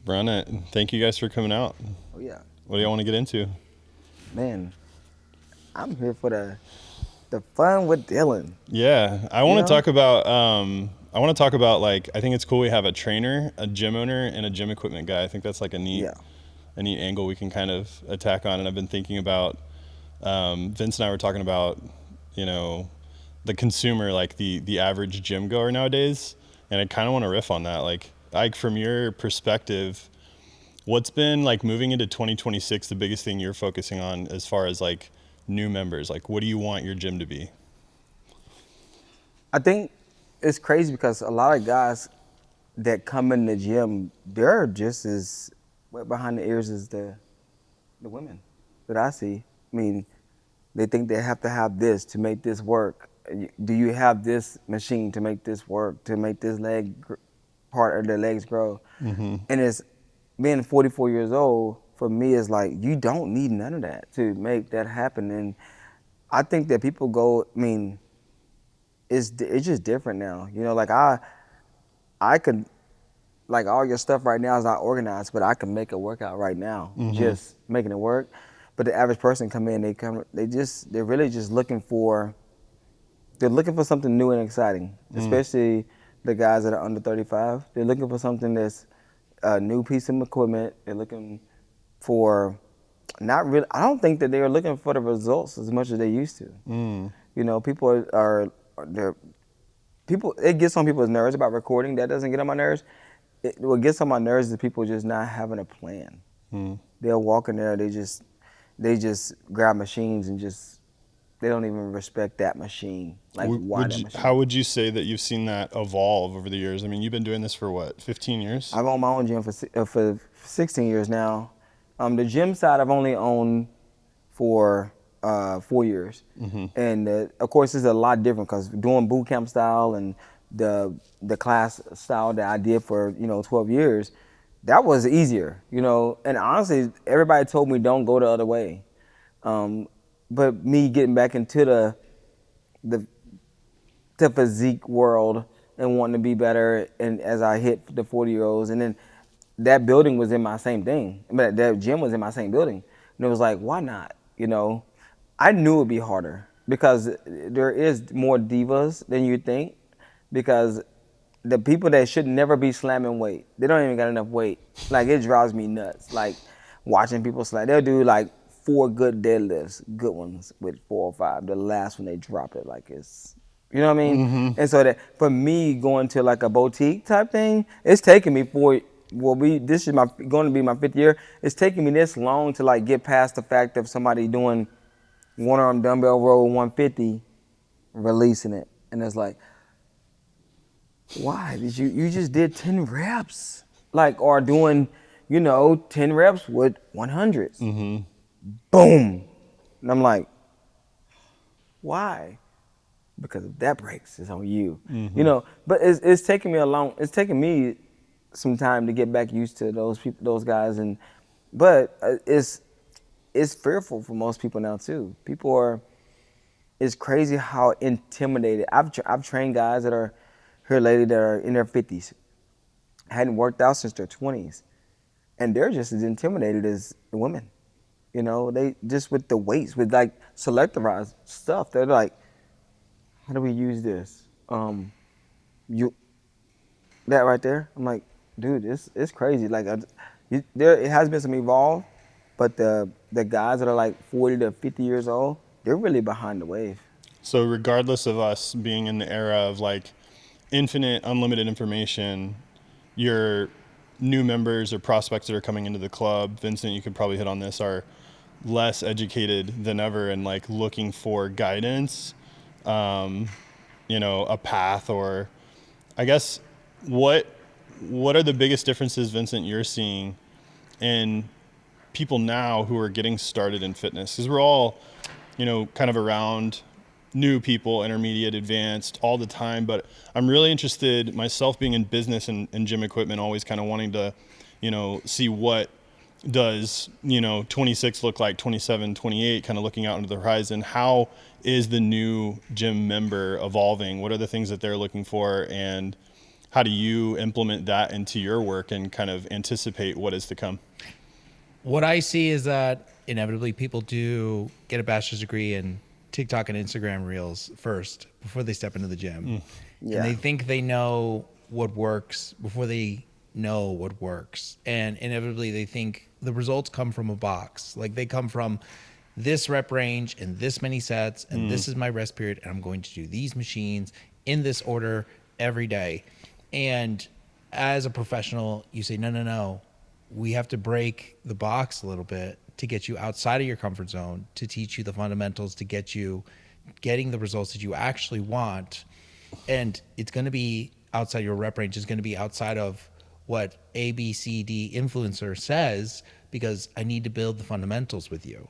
Run it. Thank you guys for coming out. Oh yeah, What do y'all want to get into? man. I'm here for the fun with Dylan. Yeah, I You want to know? talk about. Like I think it's cool we have a trainer, a gym owner, and a gym equipment guy. I think that's like Yeah. a neat angle we can kind of attack on. And I've been thinking about. Vince and I were talking about, you know, the consumer, like the average gym goer nowadays, and I kind of want to riff on that. Like from your perspective, what's been like moving into 2026 the biggest thing you're focusing on as far as like new members? Like, what do you want your gym to be? I think it's crazy because a lot of guys that come in the gym, they're just as wet behind the ears as the women that I see. I mean, they think they have to have this to make this work. Do you have this machine to make this work, to make this part of the legs grow? And it's being 44 years old, for me, is like, you don't need none of that to make that happen. And I think that people go, I mean, it's just different now. You know, like I could, like, all your stuff right now is not organized, but I can make a workout right now, just making it work. But the average person come in, they're really just they're looking for something new and exciting, especially the guys that are under 35. They're looking for something that's a new piece of equipment. They're looking for not really. I don't think that they're looking for the results as much as they used to. You know, they're people. It gets on people's nerves about recording. That doesn't get on my nerves. What gets on my nerves is people just not having a plan. They'll walk in there. They just grab machines and just they don't even respect that machine. Like, why that How machine? would you say that you've seen that evolve over the years? I mean, you've been doing this for what, 15 years? I've owned my own gym for 16 years now. The gym side I've only owned for 4 years, and of course it's a lot different because doing boot camp style and the class style that I did for 12 years, that was easier, And honestly, everybody told me don't go the other way, but me getting back into the the physique world and wanting to be better, and as I hit the 40-year-olds, and then that building was in my same thing. I mean, that gym was in my same building, and it was like, why not? I knew it'd be harder because there is more divas than you think, because the people that should never be slamming weight, they don't even got enough weight. Like, it drives me nuts. Like, watching people slam, they'll do like 4 good deadlifts, good ones, with 4 or 5. The last one they drop it like it's, you know what I mean? And so that for me going to like a boutique type thing, it's taking me this is my going to be my 5th year. It's taking me this long to like get past the fact of somebody doing one arm dumbbell row 150, releasing it, and it's like, why did you just did 10 reps, like, or doing 10 reps with 100s, boom, and I'm like, why? Because if that breaks, it's on you. But it's taking me some time to get back used to those people, those guys, but it's fearful for most people now too. It's crazy how intimidated. I've trained guys that are here lately that are in their 50s, hadn't worked out since their 20s, and they're just as intimidated as the women. They just with the weights, with like selectivized stuff. They're like, how do we use this? You that right there. I'm like, dude, it's crazy. Like, there it has been some evolve, but the guys that are like 40 to 50 years old, they're really behind the wave. So regardless of us being in the era of like infinite, unlimited information, your new members or prospects that are coming into the club, Vincent, you could probably hit on this, are less educated than ever and like looking for guidance, a path, or I guess what what are the biggest differences, Vincent, you're seeing in people now who are getting started in fitness? Because we're all, kind of around new people, intermediate, advanced, all the time. But I'm really interested, myself being in business and gym equipment, always kind of wanting to, see what does, 26 look like, 27, 28, kind of looking out into the horizon. How is the new gym member evolving? What are the things that they're looking for? And how do you implement that into your work and kind of anticipate what is to come? What I see is that inevitably people do get a bachelor's degree in TikTok and Instagram reels first before they step into the gym. Yeah. And they think they know what works before they know what works. And inevitably they think the results come from a box. Like they come from this rep range and this many sets and this is my rest period and I'm going to do these machines in this order every day. And as a professional, you say, no. We have to break the box a little bit to get you outside of your comfort zone, to teach you the fundamentals, to get you getting the results that you actually want. And it's going to be outside your rep range. It's going to be outside of what A, B, C, D influencer says, because I need to build the fundamentals with you.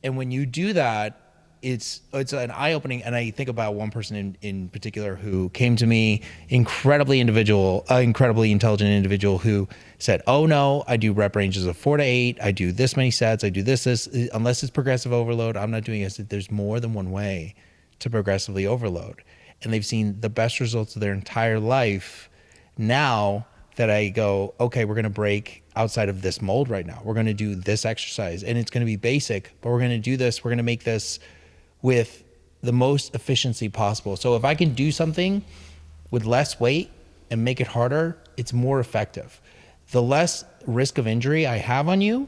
And when you do that, it's an eye-opening. And I think about one person in particular who came to me, incredibly intelligent individual who said, oh no, I do rep ranges of 4 to 8. I do this many sets. I do this, unless it's progressive overload, I'm not doing it. There's more than one way to progressively overload. And they've seen the best results of their entire life. Now that I go, okay, we're going to break outside of this mold right now. We're going to do this exercise and it's going to be basic, but we're going to do this. We're going to make this with the most efficiency possible. So if I can do something with less weight and make it harder, it's more effective. The less risk of injury I have on you,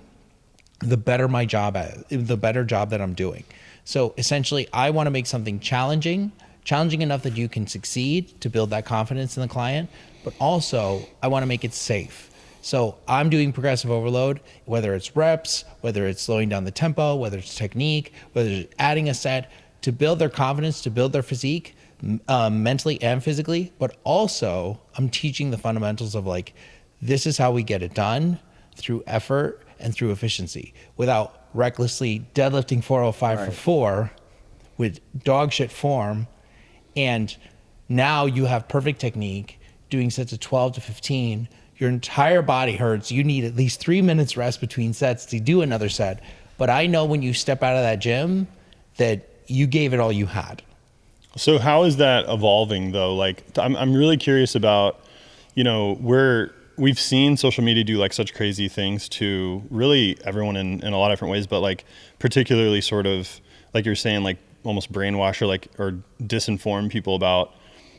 the better my job the better job that I'm doing. So essentially, I want to make something challenging enough that you can succeed, to build that confidence in the client, but also I want to make it safe. So I'm doing progressive overload, whether it's reps, whether it's slowing down the tempo, whether it's technique, whether it's adding a set, to build their confidence, to build their physique, mentally and physically. But also I'm teaching the fundamentals of like, this is how we get it done through effort and through efficiency, without recklessly deadlifting 405 for 4 with dog shit form. And now you have perfect technique, doing sets of 12 to 15. Your entire body hurts. You need at least 3 minutes rest between sets to do another set. But I know when you step out of that gym that you gave it all you had. So how is that evolving though? Like I'm really curious about, we've seen social media do like such crazy things to really everyone in a lot of different ways, but like particularly sort of like you're saying, like almost brainwash or disinform people about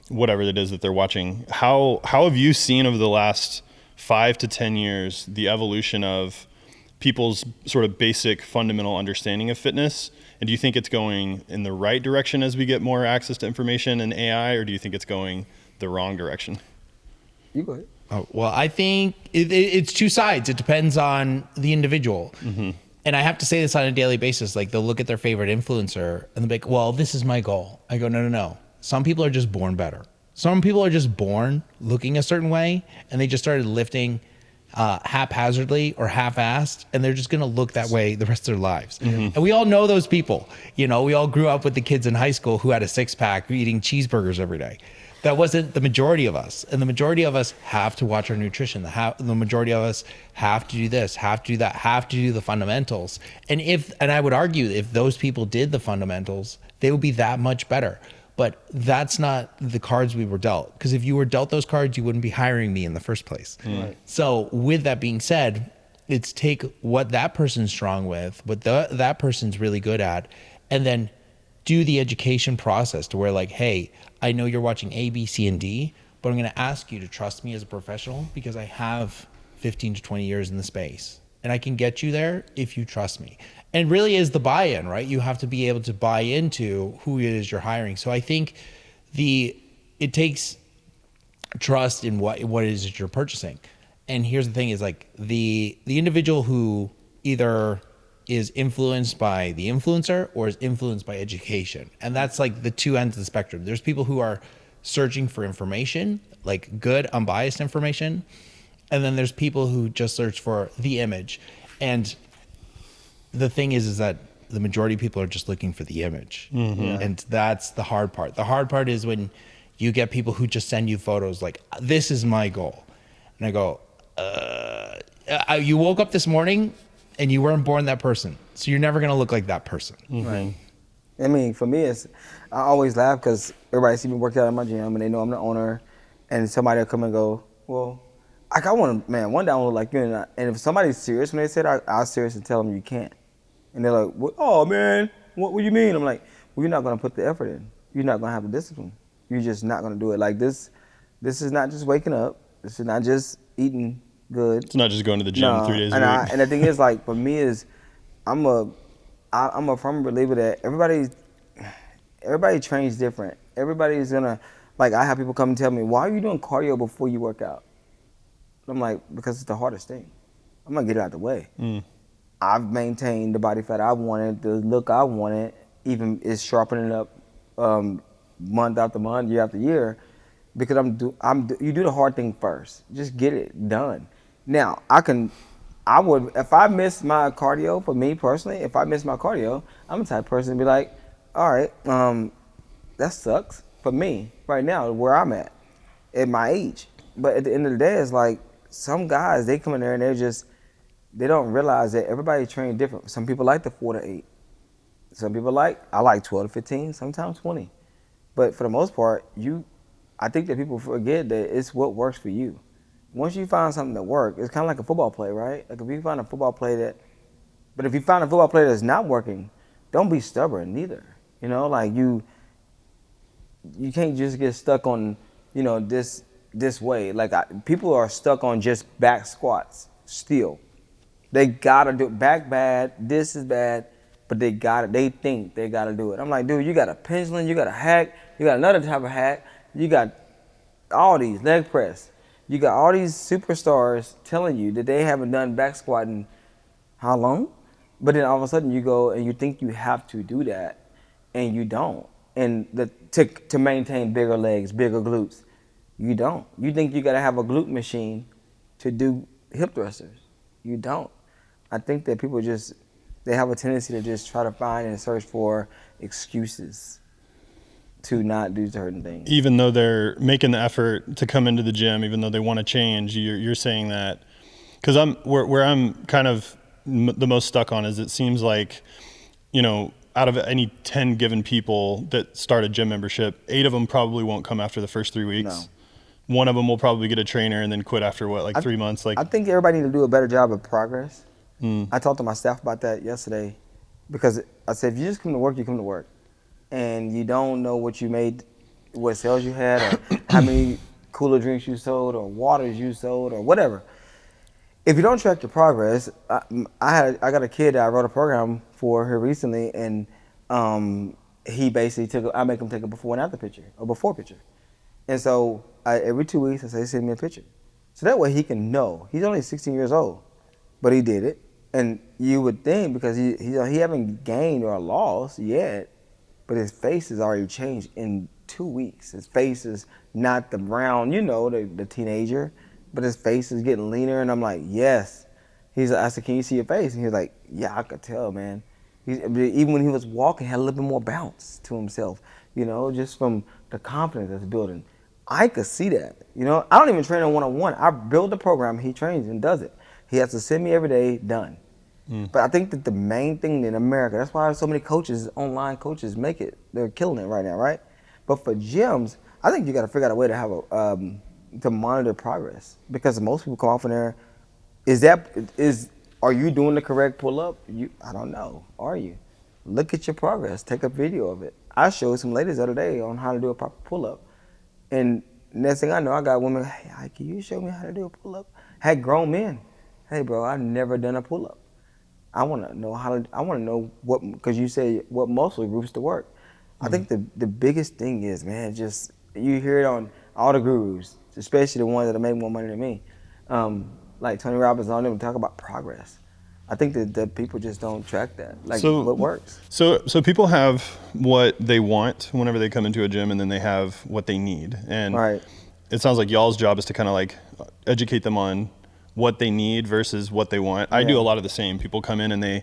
whatever it is that they're watching. How have you seen over the last 5 to 10 years the evolution of people's sort of basic fundamental understanding of fitness? And do you think it's going in the right direction as we get more access to information and AI, or do you think it's going the wrong direction? You go ahead. Oh, well, I think it's two sides. It depends on the individual. Mm-hmm. And I have to say this on a daily basis. Like they'll look at their favorite influencer and they'll be like, well, this is my goal. I go, no. Some people are just born better. Some people are just born looking a certain way and they just started lifting haphazardly or half-assed, and they're just going to look that way the rest of their lives. Mm-hmm. And we all know those people. We all grew up with the kids in high school who had a six-pack eating cheeseburgers every day. That wasn't the majority of us. And the majority of us have to watch our nutrition. The majority of us have to do this, have to do that, have to do the fundamentals. And I would argue if those people did the fundamentals, they would be that much better. But that's not the cards we were dealt. Because if you were dealt those cards, you wouldn't be hiring me in the first place. Right. So with that being said, it's take what that person's strong with, what that person's really good at, and then do the education process to where like, hey, I know you're watching A, B, C, and D, but I'm going to ask you to trust me as a professional because I have 15 to 20 years in the space. And I can get you there if you trust me. And really is the buy-in, right? You have to be able to buy into who it is you're hiring. So I think it takes trust in what it is that you're purchasing. And here's the thing is like the individual who either is influenced by the influencer or is influenced by education. And that's like the two ends of the spectrum. There's people who are searching for information, like good, unbiased information. And then there's people who just search for the image. And the thing is that the majority of people are just looking for the image. Mm-hmm. And that's the hard part. The hard part is when you get people who just send you photos like, this is my goal. And I go, you woke up this morning and you weren't born that person. So you're never going to look like that person. Mm-hmm. Right. I mean, for me, I always laugh because everybody see me work out at my gym and they know I'm the owner. and somebody will come and go, well, like I want to, man, one day I want to look like you. And if somebody's serious when they say that, I'll serious and tell them you can't. And they're like, well, oh man, what do you mean? I'm like, well, you're not going to put the effort in. You're not going to have the discipline. You're just not going to do it. Like this is not just waking up. This is not just eating good. It's not just going to the gym 3 days a week. And the thing is, like, for me is, I'm a firm believer that everybody trains different. Everybody's gonna, like, I have people come and tell me, why are you doing cardio before you work out? I'm like, because it's the hardest thing. I'm gonna get it out the way. I've maintained the body fat I wanted, the look I wanted, even is sharpening up month after month, year after year, because you do the hard thing first. Just get it done. Now, I would, if I miss my cardio, for me personally, if I miss my cardio, I'm the type of person to be like, all right, that sucks for me right now, where I'm at my age. But at the end of the day, it's like some guys, they come in there and they don't realize that everybody trains different. Some people like the 4 to 8. Some people I like 12 to 15, sometimes 20. But for the most part, I think that people forget that it's what works for you. Once you find something that works, it's kind of like a football play, right? Like if you find a football play but if you find a football play that's not working, don't be stubborn neither. You know, like you can't just get stuck on, this way. Like people are stuck on just back squats still. They gotta do back bad, this is bad, but they think they gotta do it. I'm like, dude, you got a pendulum, you got a hack, you got another type of hack, you got all these leg press. You got all these superstars telling you that they haven't done back squat in how long? But then all of a sudden you go and you think you have to do that, and you don't. And to maintain bigger legs, bigger glutes, you don't. You think you gotta have a glute machine to do hip thrusters. You don't. I think that people they have a tendency to just try to find and search for excuses to not do certain things. Even though they're making the effort to come into the gym, even though they want to change, you're saying that, because where I'm kind of the most stuck on is, it seems like, out of any 10 given people that start a gym membership, 8 of them probably won't come after the first 3 weeks. No. One of them will probably get a trainer and then quit after 3 months. I think everybody need to do a better job of progress. I talked to my staff about that yesterday, because I said, if you just come to work, you come to work. And you don't know what you made, what sales you had, or how many cooler drinks you sold, or waters you sold, or whatever. If you don't track your progress, I got a kid that I wrote a program for here recently, and he basically I make him take a before and after picture, or before picture. And so every 2 weeks, I say, send me a picture. So that way he can know. He's only 16 years old, but he did it. And you would think, because he haven't gained or lost yet, but his face has already changed in 2 weeks. His face is not the brown, the teenager, but his face is getting leaner. And I'm like, yes. I said, can you see your face? And he was like, yeah, I could tell, man. Even when he was walking, he had a little bit more bounce to himself, just from the confidence that's building. I could see that. I don't even train him one-on-one. I build the program, he trains and does it. He has to send me every day, done. But I think that the main thing in America, that's why so many coaches, online coaches, make it. They're killing it right now, right? But for gyms, I think you got to figure out a way to have to monitor progress, because most people come off in there. Are you doing the correct pull up? I don't know. Are you? Look at your progress. Take a video of it. I showed some ladies the other day on how to do a proper pull up, and next thing I know, I got women. Hey, can you show me how to do a pull up? Had grown men. Hey, bro, I've never done a pull up. I want to know what, because you say what muscle groups to work. I think the biggest thing is, man, just, you hear it on all the gurus, especially the ones that make more money than me. Like Tony Robbins, I don't even talk about progress. I think that people just don't track that, what works. So people have what they want whenever they come into a gym, and then they have what they need. And right. It sounds like y'all's job is to kind of educate them on what they need versus what they want. I do a lot of the same. People come in and they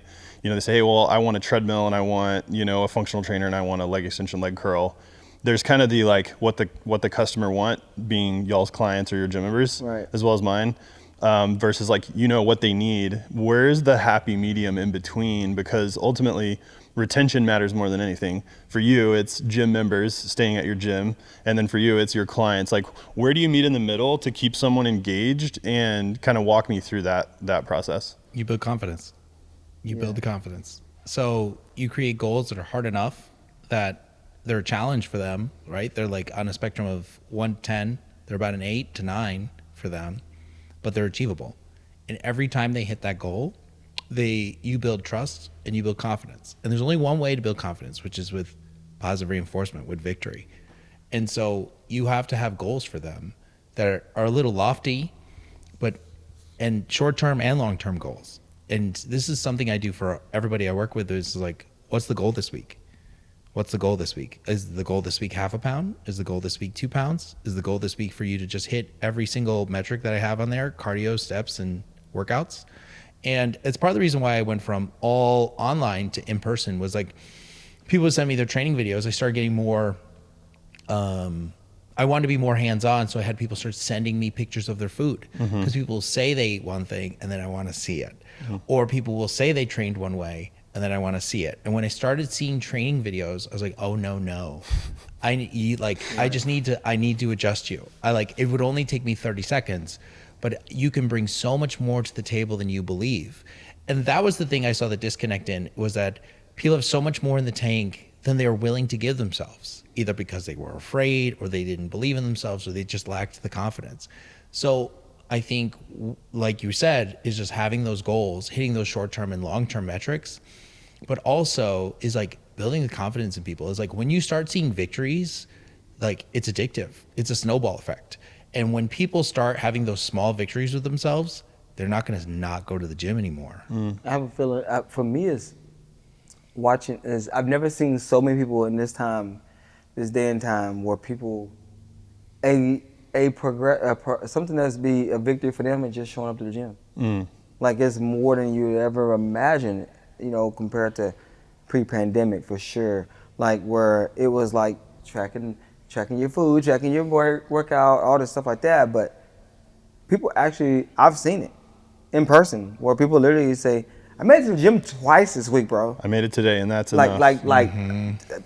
say, hey, well, I want a treadmill, and I want, a functional trainer, and I want a leg extension, leg curl. There's kind of the what the customer want, being y'all's clients or your gym members, right, as well as mine. versus like, you know what they need. Where's the happy medium in between? Because ultimately retention matters more than anything. For you, it's gym members staying at your gym. And then for you, it's your clients. Like, where do you meet in the middle to keep someone engaged, and kind of walk me through that process? You build confidence. You build the confidence. So you create goals that are hard enough that they're a challenge for them, right? They're like on a spectrum of 1 to 10, they're about an 8 to 9 for them, but they're achievable. And every time they hit that goal, you build trust and you build confidence. And there's only one way to build confidence, which is with positive reinforcement, with victory. And so you have to have goals for them that are a little lofty, and short-term and long-term goals. And this is something I do for everybody I work with, is like, what's the goal this week? What's the goal this week? Is the goal this week half a pound? Is the goal this week 2 pounds? Is the goal this week for you to just hit every single metric that I have on there, cardio, steps, and workouts? And it's part of the reason why I went from all online to in person, was like, people would send me their training videos. I started getting more, I wanted to be more hands-on, so I had people start sending me pictures of their food, because people say they eat one thing and then I want to see it. Or people will say they trained one way and then I want to see it. And when I started seeing training videos, I was like, oh no. I need to adjust you. It would only take me 30 seconds, but you can bring so much more to the table than you believe. And that was the thing I saw the disconnect in, was that people have so much more in the tank than they are willing to give themselves, either because they were afraid, or they didn't believe in themselves, or they just lacked the confidence. So I think, like you said, is just having those goals, hitting those short-term and long-term metrics, but also is like building the confidence in people. Is like, when you start seeing victories, like, it's addictive. It's a snowball effect. And when people start having those small victories with themselves, they're not going to not go to the gym anymore. I have a feeling, for me, I've never seen so many people in this day and time, where people, something that's be a victory for them is just showing up to the gym. Like, it's more than you ever imagine, compared to pre-pandemic, for sure. Like, where it was like tracking your food, tracking your workout, all this stuff like that. But people actually, I've seen it in person, where people literally say, I made it to the gym twice this week, bro. I made it today, and that's enough. Like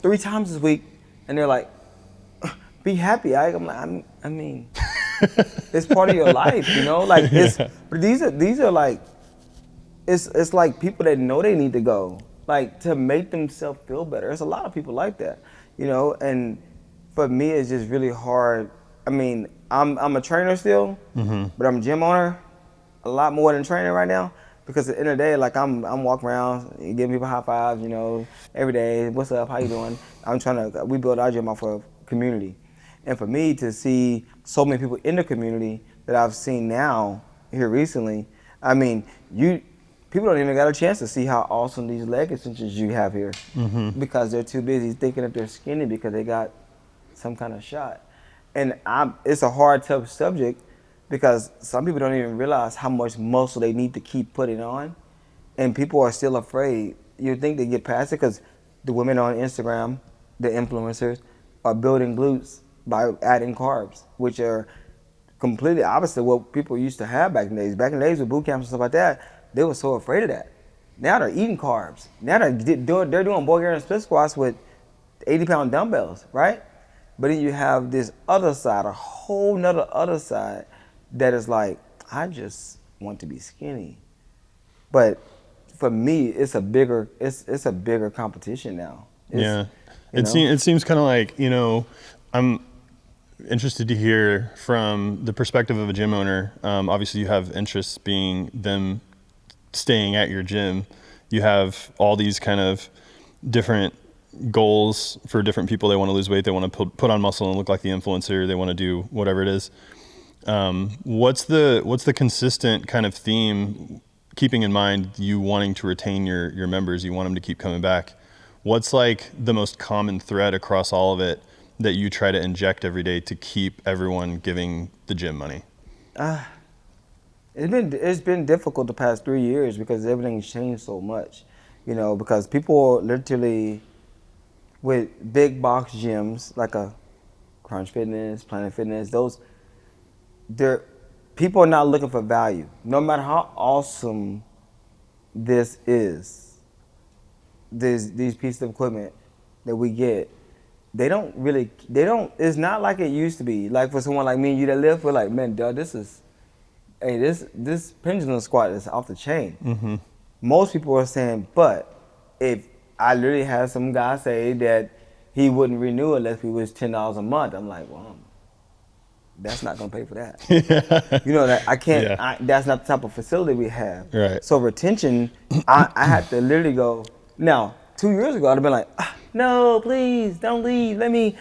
3 times this week, and they're like, be happy. I mean, it's part of your life, Like, but these are like, it's like people that know they need to go, like, to make themselves feel better. There's a lot of people like that, And for me, it's just really hard. I mean, I'm a trainer still, but I'm a gym owner a lot more than training right now. Because at the end of the day, like, I'm walking around giving people high fives, every day. What's up? How you doing? We build our gym off of community. And for me to see so many people in the community that I've seen now here recently, I mean, people don't even got a chance to see how awesome these leg extensions you have here, because they're too busy thinking that they're skinny because they got some kind of shot. And it's a hard, tough subject, because some people don't even realize how much muscle they need to keep putting on, and people are still afraid. You think they get past it, because the women on Instagram, the influencers, are building glutes by adding carbs, which are completely opposite of what people used to have back in the days. Back in the days with boot camps and stuff like that, they were so afraid of that. Now they're eating carbs. Now they're doing Bulgarian split squats with 80-pound dumbbells, right? But then you have this other side, a whole nother other side, that is like, I just want to be skinny. But for me, it's a bigger competition now. It seems kind of like, I'm interested to hear from the perspective of a gym owner. Obviously, you have interests being them staying at your gym. You have all these kind of different goals for different people. They want to lose weight. They want to put on muscle and look like the influencer. They want to do whatever it is. What's the consistent kind of theme, keeping in mind you wanting to retain your members, you want them to keep coming back? What's like the most common thread across all of it that you try to inject every day to keep everyone giving the gym money? It's been difficult the past 3 years, because everything's changed so much, because people literally, with big box gyms like a Crunch Fitness, Planet Fitness, people are not looking for value. No matter how awesome this is, these pieces of equipment that we get, it's not like it used to be. Like for someone like me and you that live, we're like, man, dude, this pendulum squat is off the chain. Mm-hmm. Most people are saying, but if I literally had some guy say that he wouldn't renew unless we was $10 a month, I'm like, well, that's not gonna pay for that. You know that I can't. Yeah. That's not the type of facility we have. Right. So retention, I had to literally go. Now, 2 years ago, I'd have been like, no, please don't leave. Let me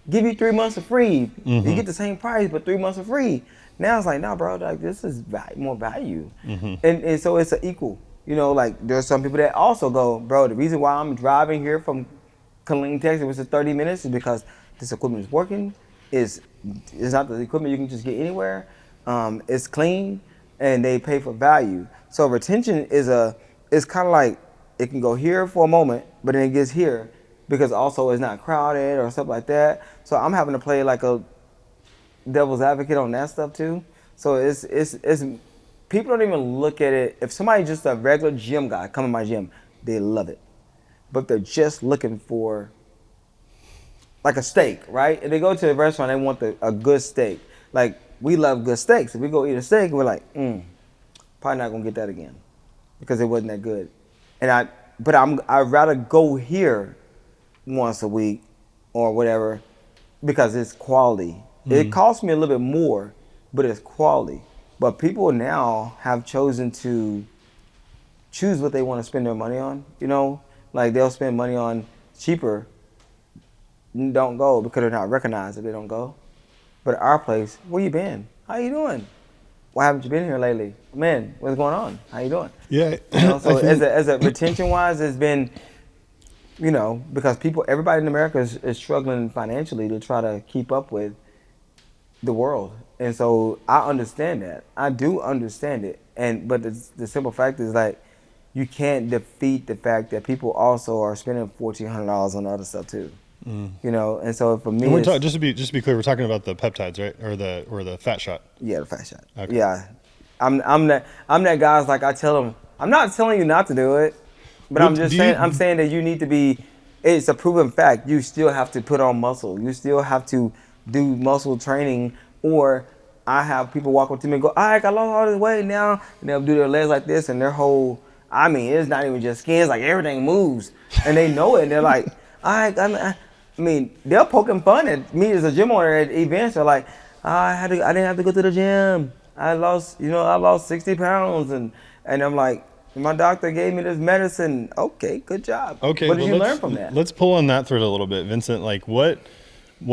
give you 3 months of free. You get the same price, but 3 months of free. Now it's like, nah, bro, like this is more value, and so it's an equal. You know, like there's some people that also go, bro, the reason why I'm driving here from Killeen, Texas, which is 30 minutes, is because this equipment is working. It's not the equipment you can just get anywhere. It's clean, and they pay for value. So retention it's kind of like it can go here for a moment, but then it gets here because also it's not crowded or stuff like that. So I'm having to play like a devil's advocate on that stuff too. So it's people don't even look at it. If somebody just a regular gym guy come in my gym, they love it, but they're just looking for like a steak, right? If they go to a restaurant, they want a good steak. Like we love good steaks. If we go eat a steak, we're like, probably not gonna get that again because it wasn't that good. And I'd rather go here once a week or whatever because it's quality. It costs me a little bit more, but it's quality. But people now have chosen to choose what they want to spend their money on. You know, like they'll spend money on cheaper. Don't go because they're not recognized if they don't go. But at our place, where you been? How you doing? Why haven't you been here lately? Man, what's going on? How you doing? Yeah. You know, so as a retention wise, it's been, you know, because everybody in America is struggling financially to try to keep up with the world. And so I understand that. I do understand it. But the simple fact is like, you can't defeat the fact that people also are spending $1,400 on other stuff too. You know, and so for me, just to be clear, we're talking about the peptides, right, or the fat shot. Yeah, the fat shot. Okay. Yeah, I'm that guy's like I tell them. I'm not telling you not to do it, but I'm saying that you need to be. It's a proven fact. You still have to put on muscle. You still have to do muscle training. Or I have people walk up to me and go, "I lost all this weight now," and they'll do their legs like this, and their whole. I mean, it's not even just skin. It's like everything moves, and they know it. And they're like, I mean, they're poking fun at me as a gym owner at events. They're like, I didn't have to go to the gym. I lost 60 pounds, and I'm like, my doctor gave me this medicine. Okay, good job. Okay, what did you learn from that? Let's pull on that thread a little bit, Vincent. Like, what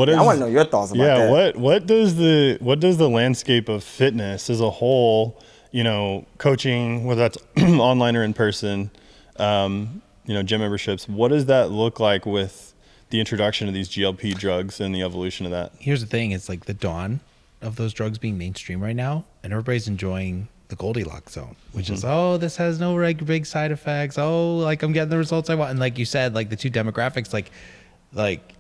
is? I want to know your thoughts about that. Yeah, what does the landscape of fitness as a whole, you know, coaching, whether that's online or in person, you know, gym memberships, what does that look like with the introduction of these GLP drugs and the evolution of that? Here's the thing. It's like the dawn of those drugs being mainstream right now, and everybody's enjoying the Goldilocks zone, which is, this has no big side effects. Like I'm getting the results I want. And like you said, like the two demographics, like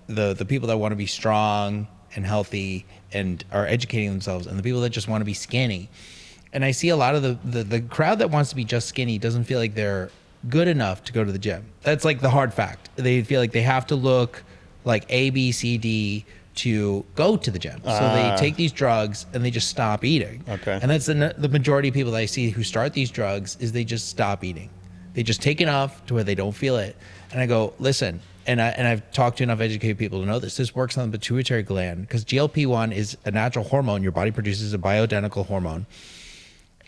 the people that want to be strong and healthy and are educating themselves, and the people that just want to be skinny. And I see a lot of the crowd that wants to be just skinny doesn't feel like they're good enough to go to the gym. That's like the hard fact. They feel like they have to look like A, B, C, D to go to the gym. So they take these drugs and they just stop eating. Okay. And that's the majority of people that I see who start these drugs is they just stop eating. They just take enough to where they don't feel it. And I go, listen, and I've talked to enough educated people to know this. This works on the pituitary gland because GLP-1 is a natural hormone. Your body produces a bioidentical hormone.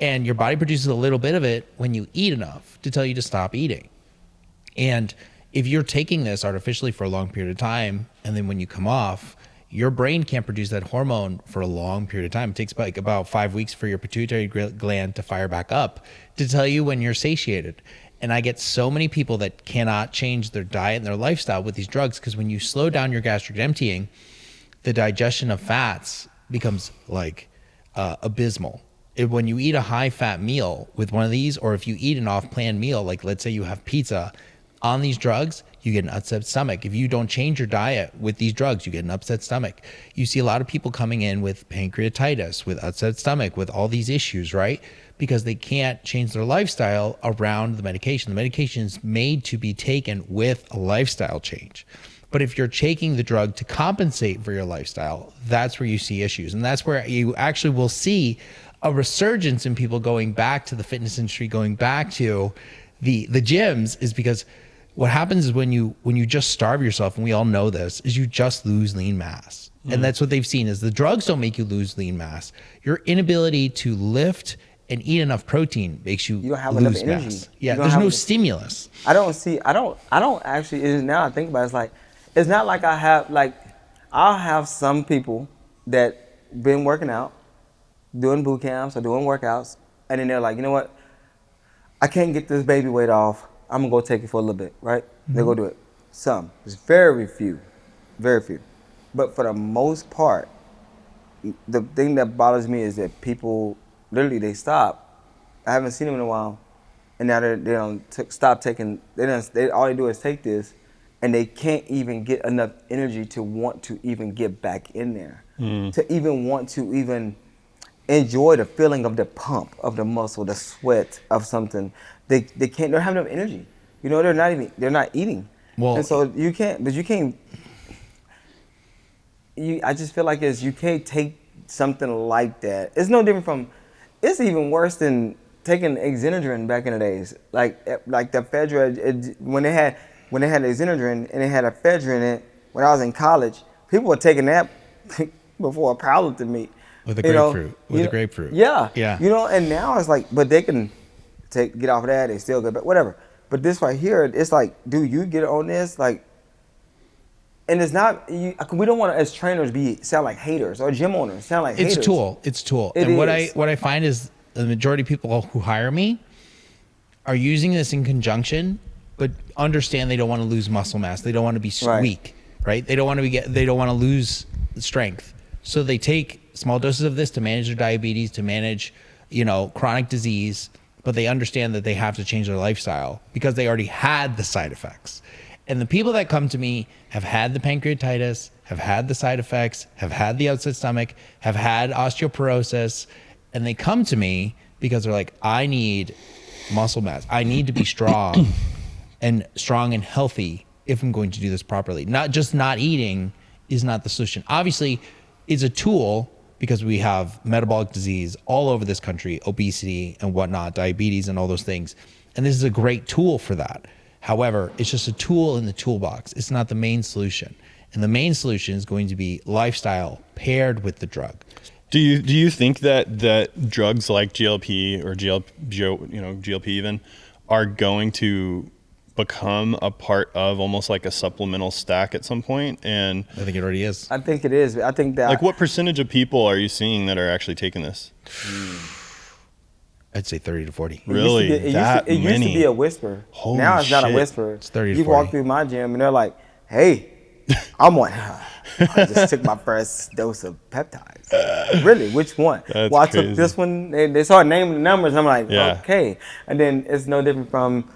And your body produces a little bit of it when you eat enough to tell you to stop eating. And if you're taking this artificially for a long period of time, and then when you come off, your brain can't produce that hormone for a long period of time. It takes like about 5 weeks for your pituitary gland to fire back up to tell you when you're satiated. And I get so many people that cannot change their diet and their lifestyle with these drugs because when you slow down your gastric emptying, the digestion of fats becomes like abysmal. When you eat a high fat meal with one of these, or if you eat an off-plan meal, like let's say you have pizza on these drugs, you get an upset stomach. If you don't change your diet with these drugs, you get an upset stomach. You see a lot of people coming in with pancreatitis, with upset stomach, with all these issues, right? Because they can't change their lifestyle around the medication. The medication is made to be taken with a lifestyle change. But if you're taking the drug to compensate for your lifestyle, that's where you see issues. And that's where you actually will see a resurgence in people going back to the fitness industry, going back to the gyms, is because what happens is when you just starve yourself, and we all know this, is you just lose lean mass. And that's what they've seen is the drugs don't make you lose lean mass. Your inability to lift and eat enough protein makes you don't have lose enough energy. mass. Yeah, there's no stimulus. I don't actually, now I think about it, it's like, it's not like I'll have some people that been working out, doing boot camps or doing workouts, and then they're like, you know what? I can't get this baby weight off. I'm gonna go take it for a little bit, right? They go do it. Some, it's very few. But for the most part, the thing that bothers me is that people literally they stop. I haven't seen them in a while, and now they don't stop taking. All they do is take this, and they can't even get enough energy to want to even get back in there, to even want to even enjoy the feeling of the pump of the muscle, the sweat of something. They can't. They don't have enough energy. You know, they're not eating. Well, and so you can't. I just feel like you can't take something like that. It's no different from. It's even worse than taking Excedrin back in the days. Like the ephedra, when they had Excedrin and they had ephedra in it. When I was in college, people were taking that before a Peloton meet. With a grapefruit. Yeah. Yeah. You know, and now it's like, but they can get off of that. They still good, but whatever. But this right here, it's like, dude, you get on this, like, and it's not. We don't want to, as trainers, sound like haters, or gym owners sound like haters. It's a tool. It and is. What I find is the majority of people who hire me are using this in conjunction, but understand they don't want to lose muscle mass. They don't want to be weak, right? They don't want to lose strength. So they take small doses of this to manage their diabetes, to manage, chronic disease, but they understand that they have to change their lifestyle because they already had the side effects. And the people that come to me have had the pancreatitis, have had the side effects, have had the upset stomach, have had osteoporosis, and they come to me because they're like, I need muscle mass. I need to be strong and healthy if I'm going to do this properly. Not just not eating is not the solution. Obviously, it's a tool because we have metabolic disease all over this country, obesity and whatnot, diabetes and all those things. And this is a great tool for that. However, it's just a tool in the toolbox. It's not the main solution. And the main solution is going to be lifestyle paired with the drug. Do you think that drugs like GLP or GLP even are going to become a part of almost like a supplemental stack at some point? And I think it already is. I think it is. I think that, like, what percentage of people are you seeing that are actually taking this? I'd say 30 to 40. Really? It used to be a whisper. Holy now it's not a shit. whisper. It's 30 to You 40. walk through my gym and they're like, hey, I just took my first dose of peptides. Really? Which one? That's I crazy. took this one. They started naming the numbers. I'm like, Yeah. okay. And then it's no different from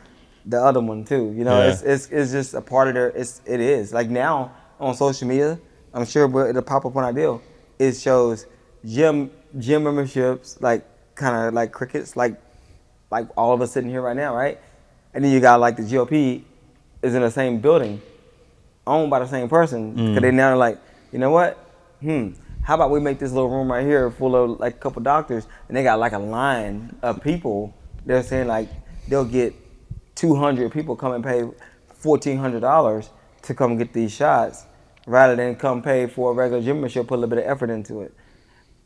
the other one too. Yeah. It's just a part of it is. Like now on social media, I'm sure it'll pop up on our deal. It shows gym memberships, like kind of like crickets, like all of us sitting here right now, right? And then you got like the GLP is in the same building, owned by the same person. Because they now are like, you know what? How about we make this little room right here full of like a couple doctors, and they got like a line of people. They're saying like they'll get 200 people come and pay $1,400 to come get these shots, rather than come pay for a regular gym membership, put a little bit of effort into it.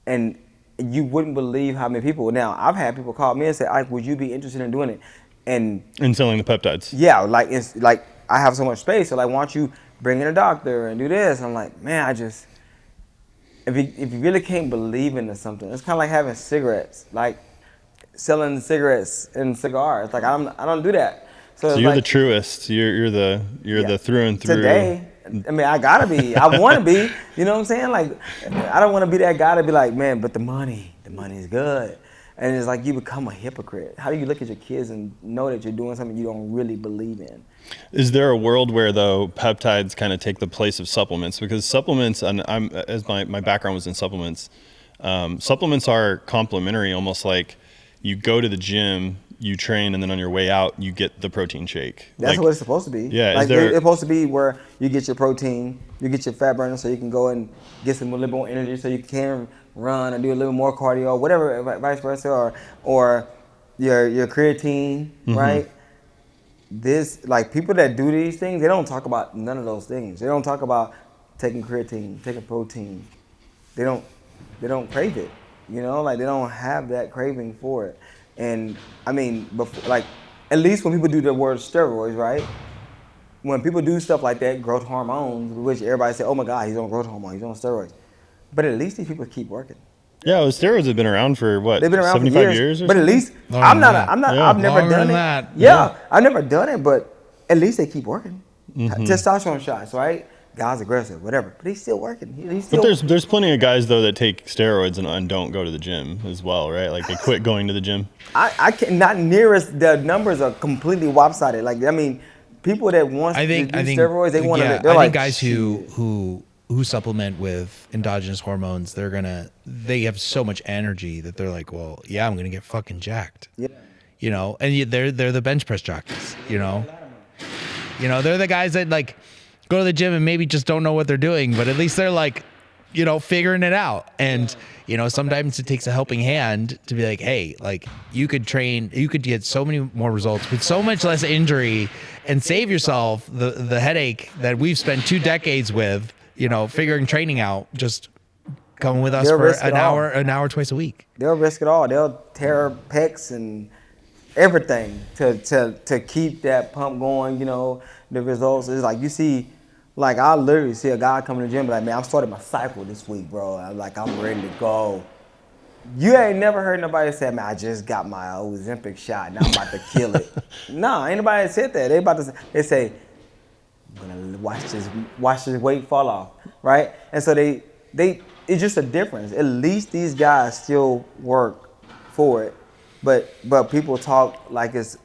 And you wouldn't believe how many people. Now, I've had people call me and say, Ike, would you be interested in doing it? And selling the peptides. yeah, like it's like I have so much space, so like, why don't you bring in a doctor and do this? I'm like, man, if you really can't believe into something, it's kind of like having cigarettes, like selling cigarettes and cigars. Like I don't do that. So you're like, the truest. You're the through and through. Today, I mean, I gotta be. I want to be. You know what I'm saying? Like, I don't want to be that guy to be like, man, but the money is good. And it's like you become a hypocrite. How do you look at your kids and know that you're doing something you don't really believe in? Is there a world where, though, peptides kind of take the place of supplements? Because supplements, and as my background was in supplements, supplements are complementary, almost like you go to the gym, you train, and then on your way out, you get the protein shake. That's like, what it's supposed to be. Yeah, like it's supposed to be where you get your protein, you get your fat burner, so you can go and get some a little more energy, so you can run or do a little more cardio, whatever, vice versa, or your creatine, right? This, like, people that do these things, they don't talk about none of those things. They don't talk about taking creatine, taking protein. They don't crave it, you know, like they don't have that craving for it. And I mean, before, like, at least when people do the word steroids, right? When people do stuff like that, growth hormones, which everybody say, oh my God, he's on growth hormone, he's on steroids. But at least these people keep working. Yeah, well, steroids have been around for what? They've been around 75 for years or but something? at least Yeah. I've never Longer done than it. that. Yeah, I've never done it, but at least they keep working. Testosterone shots, right? Guys aggressive, whatever, but he's still working. He's still. But there's plenty of guys, though, that take steroids and don't go to the gym as well, right? Like, they quit going to the gym. I can not near as the numbers are completely lopsided. Like, I mean, people that want to do steroids, they want to. Yeah, They're I like think guys who supplement with endogenous hormones, they have so much energy that they're like, well, yeah, I'm gonna get fucking jacked. Yeah. You know, and they're the bench press jockeys. You know, they're the guys that like go to the gym and maybe just don't know what they're doing, but at least they're like, you know, figuring it out. And you know, sometimes it takes a helping hand to be like, hey, like you could get so many more results with so much less injury and save yourself the headache that we've spent 2 decades with, you know, figuring training out. Just come with us for an hour twice a week. They'll risk it all. They'll tear pecs and everything to keep that pump going. You know, the results is like you see. Like, I'll literally see a guy come to the gym and be like, man, I'm starting my cycle this week, bro. I'm ready to go. You ain't never heard nobody say, man, I just got my Ozempic shot and I'm about to kill it. No, ain't nobody said that. They say, I'm gonna watch this weight fall off, right? And so it's just a difference. At least these guys still work for it, but people talk like it's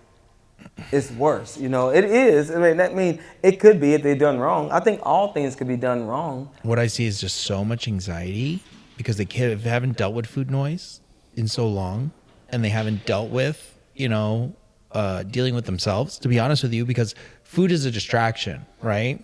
worse. You know, it is. I mean, it could be if they're done wrong. I think all things could be done wrong. What I see is just so much anxiety because they haven't dealt with food noise in so long, and they haven't dealt with, you know, dealing with themselves, to be honest with you, because food is a distraction, right?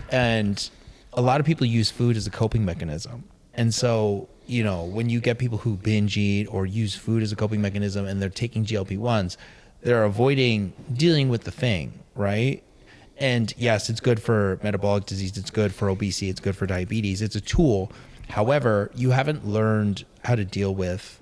And a lot of people use food as a coping mechanism. And so, you know, when you get people who binge eat or use food as a coping mechanism and they're taking GLP-1s, they're avoiding dealing with the thing, right? And yes, it's good for metabolic disease. It's good for obesity. It's good for diabetes. It's a tool. However, you haven't learned how to deal with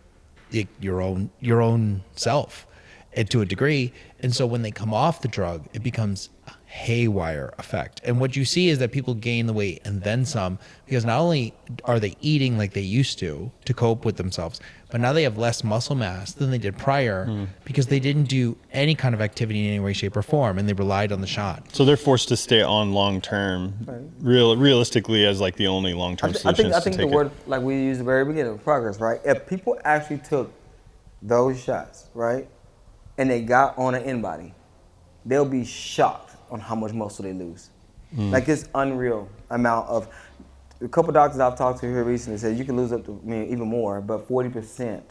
your own self, and to a degree. And so when they come off the drug, it becomes a haywire effect. And what you see is that people gain the weight and then some, because not only are they eating like they used to cope with themselves, but now they have less muscle mass than they did prior because they didn't do any kind of activity in any way, shape, or form, and they relied on the shot. So they're forced to stay on long term, realistically, as like the only long term solution. I think the word, like we used at the very beginning, progress, right? If people actually took those shots, right, and they got on an in-body, they'll be shocked on how much muscle they lose. Like, it's unreal amount of. A couple doctors I've talked to here recently said you can lose up to, even more, but 40%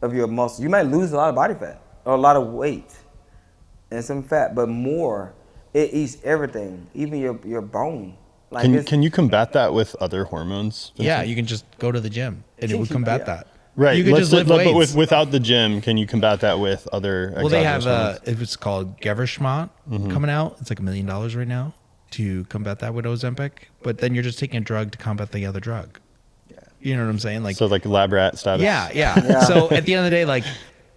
of your muscle. You might lose a lot of body fat or a lot of weight and some fat, but more. It eats everything, even your bone. Like, can you combat that with other hormones, Vincent? Yeah, you can just go to the gym and it would combat that. Right. You can just lift weights. But without the gym, can you combat that with other? Well, they have it's called Geverschmont coming out. It's like $1 million right now to combat that with Ozempic. But then you're just taking a drug to combat the other drug. Yeah. You know what I'm saying? Like, so like lab rat status. Yeah. So at the end of the day, like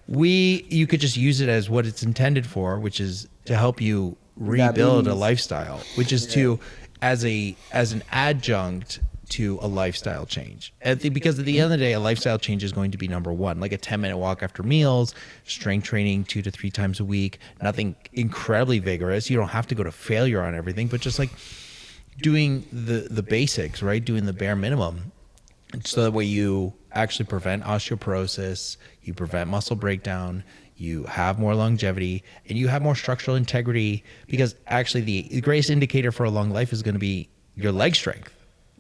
you could just use it as what it's intended for, which is to help you rebuild a lifestyle, which is to as an adjunct to a lifestyle change. Because at the end of the day, a lifestyle change is going to be number one, like a 10-minute walk after meals, strength training 2 to 3 times a week, nothing incredibly vigorous. You don't have to go to failure on everything, but just like doing the basics, right? Doing the bare minimum. So that way you actually prevent osteoporosis, you prevent muscle breakdown, you have more longevity, and you have more structural integrity, because actually the greatest indicator for a long life is going to be your leg strength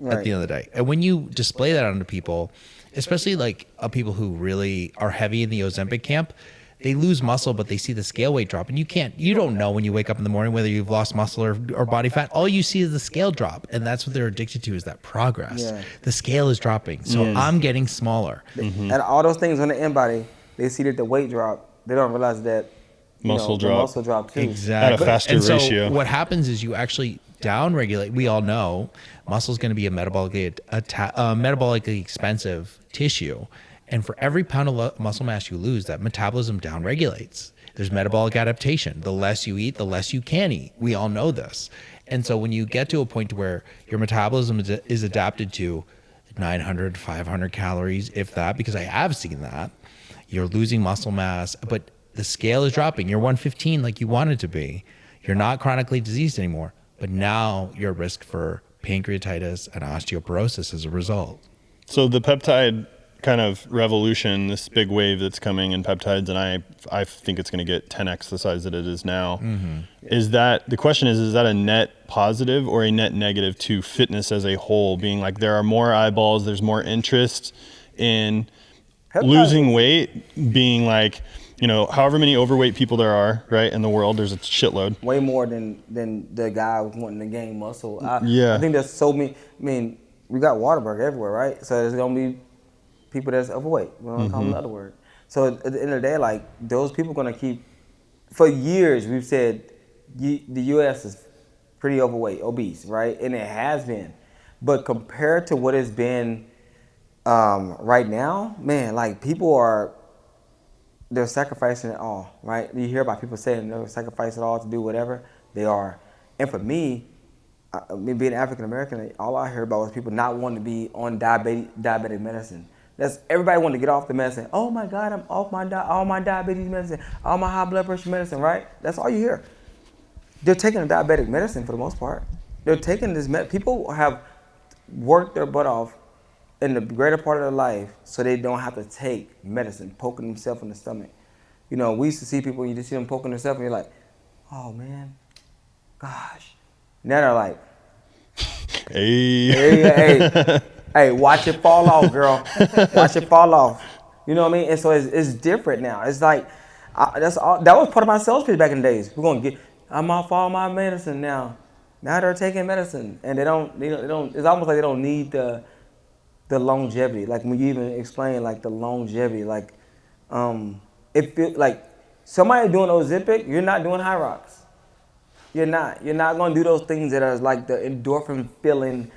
at the end of the day. And when you display that onto people, especially like people who really are heavy in the Ozempic camp, they lose muscle, but they see the scale weight drop, and you don't know when you wake up in the morning whether you've lost muscle or body fat. All you see is the scale drop, and that's what they're addicted to, is that progress. Yeah. The scale is dropping, so I'm getting smaller. And all those things on the in body, they see that the weight drop. They don't realize that Muscle the drop. muscle drop too. Exactly. At a faster and ratio. So what happens is you actually downregulate. We all know muscle is going to be a metabolically expensive tissue. And for every pound of muscle mass you lose, that metabolism downregulates. There's metabolic adaptation. The less you eat, the less you can eat. We all know this. And so when you get to a point where your metabolism is adapted to 900, 500 calories, if that, because I have seen that, you're losing muscle mass, but the scale is dropping. You're 115 like you wanted to be. You're not chronically diseased anymore, but now you're at risk for pancreatitis and osteoporosis as a result. So the peptide kind of revolution, this big wave that's coming in peptides, and I think it's going to get 10x the size that it is now. Is that, the question is that a net positive or a net negative to fitness as a whole, being like there are more eyeballs, there's more interest in losing weight, being like, however many overweight people there are, right, in the world, there's a shitload. Way more than the guy wanting to gain muscle. I think there's so many. I mean, we got Waterberg everywhere, right? So there's gonna be people that's overweight. We don't call them another word. So at the end of the day, like, those people gonna keep. For years, we've said the U.S. is pretty overweight, obese, right? And it has been, but compared to what it's been right now, man, like, they're sacrificing it all, right? You hear about people saying they're sacrificing it all to do whatever. They are. And for me, being African American, all I heard about was people not wanting to be on diabetic medicine. That's everybody wanting to get off the medicine. Oh my God, I'm off all my diabetes medicine, all my high blood pressure medicine, right? That's all you hear. They're taking a diabetic medicine for the most part. They're taking this people have worked their butt off in the greater part of their life so they don't have to take medicine, poking themselves in the stomach. We used to see people, you just see them poking themselves, and you're like, oh man, gosh. Now they're like, hey, watch it fall off, girl. Watch it fall off. You know what I mean? And so it's different now. It's like, that was part of my sales pitch back in the days. I'm off all my medicine now. Now they're taking medicine, and they don't, it's almost like they don't need the longevity. Like, when you even explain, like, the longevity, like, it feels like somebody doing Ozempic, you're not doing high rocks. You're not going to do those things that are like the endorphin filling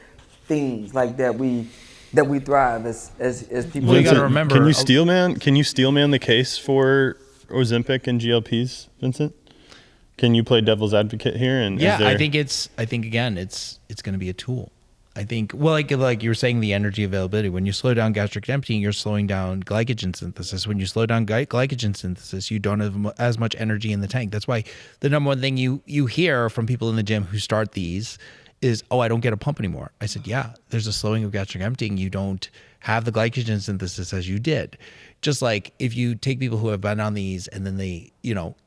things like that we thrive as people. Well, you got to remember, Can you steelman the case for Ozempic and GLPs, Vincent? Can you play devil's advocate here? And I think again, it's going to be a tool. I think, well, like you were saying, the energy availability. When you slow down gastric emptying, you're slowing down glycogen synthesis. When you slow down glycogen synthesis, you don't have as much energy in the tank. That's why the number one thing you hear from people in the gym who start these is, oh, I don't get a pump anymore. I said, yeah, there's a slowing of gastric emptying. You don't have the glycogen synthesis as you did. Just like if you take people who have been on these and then they,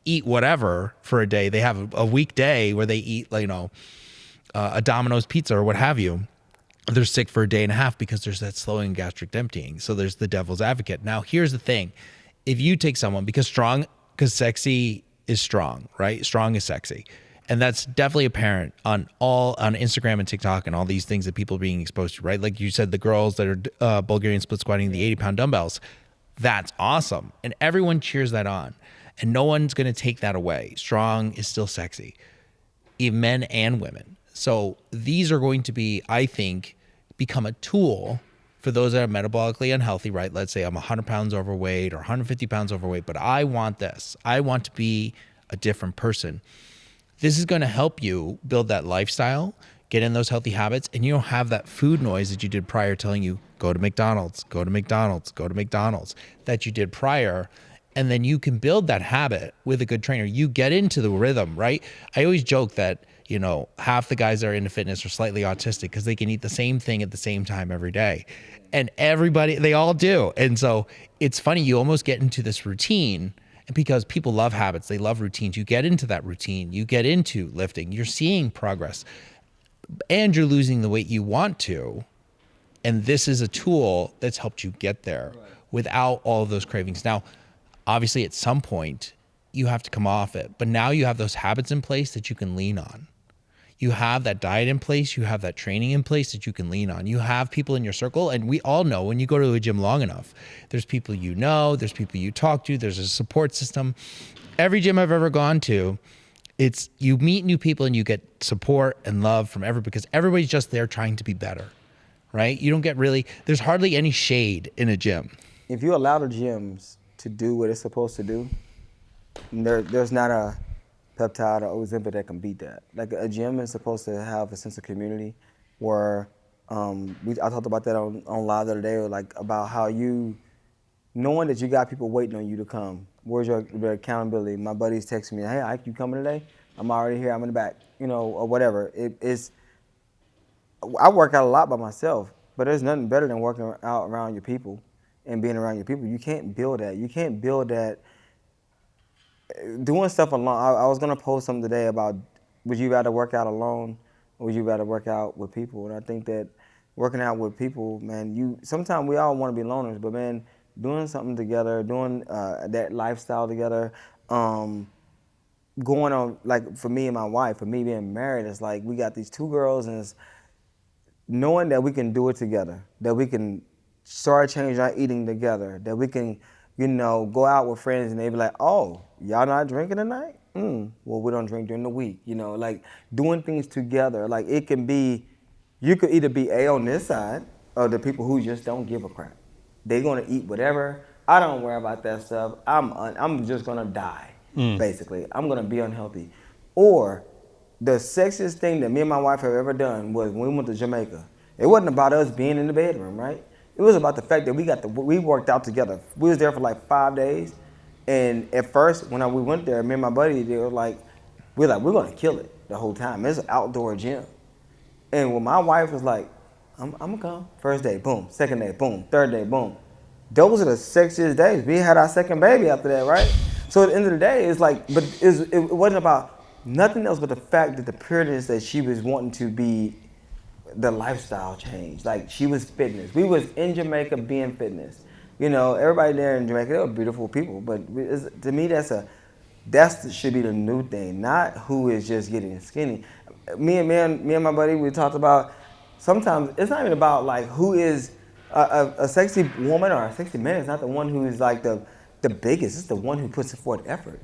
eat whatever for a day, they have a weekday where they eat, a Domino's pizza or what have you. They're sick for a day and a half because there's that slowing gastric emptying. So there's the devil's advocate. Now, here's the thing. If you take someone, because sexy is strong, right? Strong is sexy. And that's definitely apparent on Instagram and TikTok and all these things that people are being exposed to, right? Like you said, the girls that are Bulgarian split squatting the 80-pound dumbbells, that's awesome. And everyone cheers that on. And no one's going to take that away. Strong is still sexy, even men and women. So these are going to be, I think, become a tool for those that are metabolically unhealthy, right? Let's say I'm 100 pounds overweight or 150 pounds overweight, but I want this. I want to be a different person. This is going to help you build that lifestyle, get in those healthy habits, and you don't have that food noise that you did prior telling you, go to McDonald's, go to McDonald's, go to McDonald's, that you did prior. And then you can build that habit with a good trainer. You get into the rhythm, right? I always joke that, you know, half the guys that are into fitness are slightly autistic because they can eat the same thing at the same time every day. And everybody, they all do. And so it's funny, you almost get into this routine, and because people love habits, they love routines. You get into that routine, you get into lifting, you're seeing progress, and you're losing the weight you want to. And this is a tool that's helped you get there without all of those cravings. Now, obviously, at some point, you have to come off it. But now you have those habits in place that you can lean on. You have that diet in place. You have that training in place that you can lean on. You have people in your circle. And we all know when you go to a gym long enough, there's people you know, there's people you talk to, there's a support system. Every gym I've ever gone to, it's you meet new people and you get support and love from everybody because everybody's just there trying to be better, right? You don't get really, there's hardly any shade in a gym. If you allow the gyms to do what it's supposed to do, there's not a peptide or Ozempic that can beat that. Like a gym is supposed to have a sense of community where I talked about that on live the other day, like about how you, knowing that you got people waiting on you to come. Where's your accountability? My buddies texting me, hey, Ike, you coming today? I'm already here, I'm in the back, you know, or whatever. I work out a lot by myself, but there's nothing better than working out around your people and being around your people. You can't build that. You can't build that doing stuff alone. I was gonna post something today about would you rather work out alone or would you rather work out with people? And I think that working out with people, man, sometimes we all want to be loners, but man, doing something together, doing that lifestyle together, going on, like for me and my wife, for me being married, it's like we got these two girls and it's knowing that we can do it together, that we can start changing our eating together, that we can, you know, go out with friends and they be like, oh, y'all not drinking tonight? Well, we don't drink during the week, you know, like doing things together. Like it can be, you could either be A on this side or the people who just don't give a crap. They're gonna eat whatever. I don't worry about that stuff. I'm just gonna die, basically. I'm gonna be unhealthy. Or the sexiest thing that me and my wife have ever done was when we went to Jamaica. It wasn't about us being in the bedroom, right? It was about the fact that we worked out together. We was there for like 5 days, and at first when we went there, me and my buddy, we're like, we're gonna kill it the whole time. It's an outdoor gym, and when my wife was like, I'm gonna come. First day, boom. Second day, boom. Third day, boom. Those are the sexiest days. We had our second baby after that, right? So at the end of the day, it's like, but it wasn't about nothing else but the fact that the pureness that she was wanting to be the lifestyle change. Like she was fitness. We was in Jamaica being fitness. You know, everybody there in Jamaica, they were beautiful people. But to me, that should be the new thing, not who is just getting skinny. Me and my buddy, we talked about sometimes it's not even about like who is a sexy woman or a sexy man. It's not the one who is like the biggest. It's the one who puts forth effort.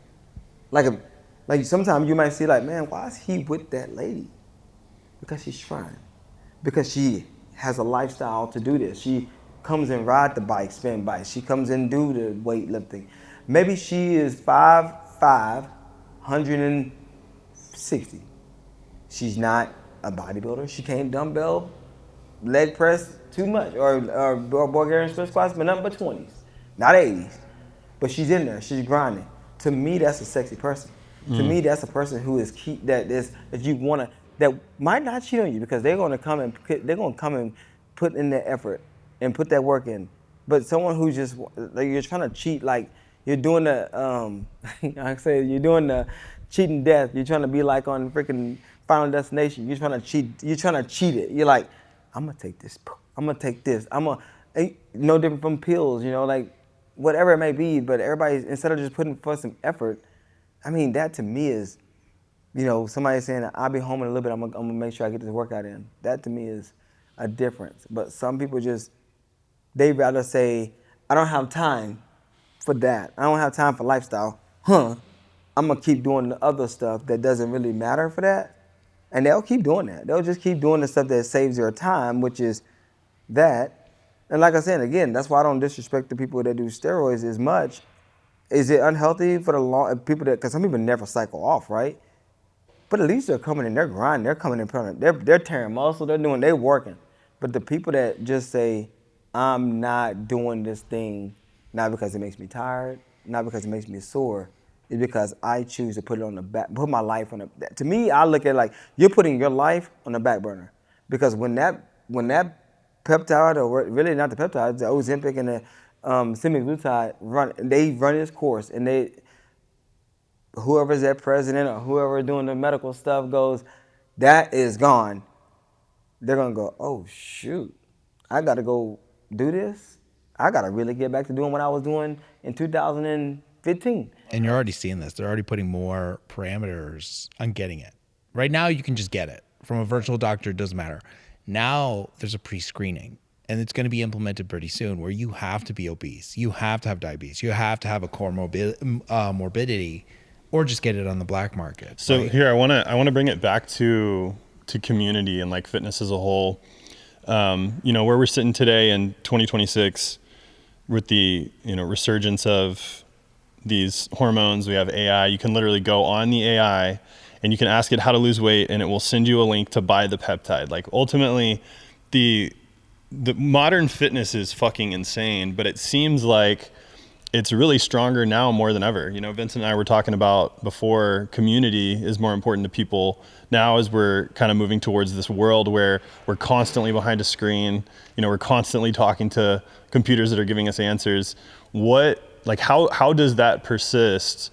Like sometimes you might see like, man, why is he with that lady? Because she's trying. Because she has a lifestyle to do this. She comes and ride the bike, spin bikes. She comes and do the weightlifting. Maybe she is 5'5", 160. She's not a bodybuilder. She can't dumbbell leg press too much or Bulgarian split squats, but nothing but 20s, not 80s. But she's in there. She's grinding. To me, that's a sexy person. To me, that's a person who is that you want to, that might not cheat on you because they're going to come and put in their effort and put that work in. But someone who's just like you're trying to cheat, like you're doing the you're doing the cheating death. You're trying to be like on freaking Final Destination. You're trying to cheat. You're trying to cheat it. You're like, I'm gonna take this. I'm gonna take this. No different from pills. You know, like whatever it may be. But everybody, instead of just putting forth some effort, I mean, that to me is, you know, somebody saying, I'll be home in a little bit, I'm gonna make sure I get this workout in. That to me is a difference. But some people they'd rather say, I don't have time for that. I don't have time for lifestyle. I'm gonna keep doing the other stuff that doesn't really matter for that. And they'll keep doing that. They'll just keep doing the stuff that saves their time, which is that. And like I said, again, that's why I don't disrespect the people that do steroids as much. Is it unhealthy for the people because some people never cycle off, right? But at least they're coming in, they're grinding, they're coming in, they're tearing muscle, they're working. But the people that just say, I'm not doing this thing, not because it makes me tired, not because it makes me sore. It's because I choose to put it on the back, put my life on the. To me, I look at it like you're putting your life on the back burner, because when that peptide, or really not the peptide, the Ozempic and the semaglutide they run its course, and whoever's that president or whoever doing the medical stuff goes, that is gone. They're gonna go, oh shoot, I gotta go do this. I gotta really get back to doing what I was doing in 2015. And you're already seeing this. They're already putting more parameters on getting it. Right now, you can just get it from a virtual doctor. It doesn't matter. Now there's a pre-screening, and it's going to be implemented pretty soon, where you have to be obese, you have to have diabetes, you have to have a core morbidity, or just get it on the black market. So right? here, I wanna bring it back to community and like fitness as a whole. You know, where we're sitting today in 2026 with the, you know, resurgence of these hormones, we have AI. You can literally go on the AI and you can ask it how to lose weight, and it will send you a link to buy the peptide. Like ultimately, the modern fitness is fucking insane, but it seems like it's really stronger now more than ever. You know, Vincent and I were talking about before, community is more important to people now as we're kind of moving towards this world where we're constantly behind a screen. You know, we're constantly talking to computers that are giving us answers. How does that persist?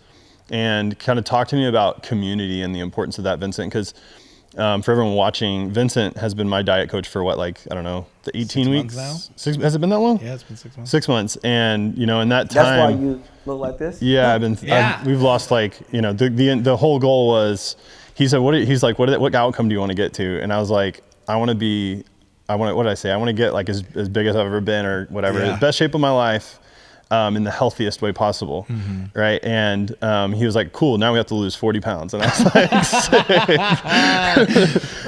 And kind of talk to me about community and the importance of that, Vincent, because for everyone watching, Vincent has been my diet coach for what, like, I don't know, the 18 weeks now? Has it been that long? Yeah, it's been 6 months. 6 months. And, you know, in that That's time, why you look like this. yeah, Yeah. we've lost, like, you know, the whole goal was, he said, what outcome do you want to get to? And I was like, what did I say? I want to get like as big as I've ever been, or whatever, Yeah. best shape of my life. In the healthiest way possible, right? And he was like, cool, now we have to lose 40 pounds. And I was like, sick.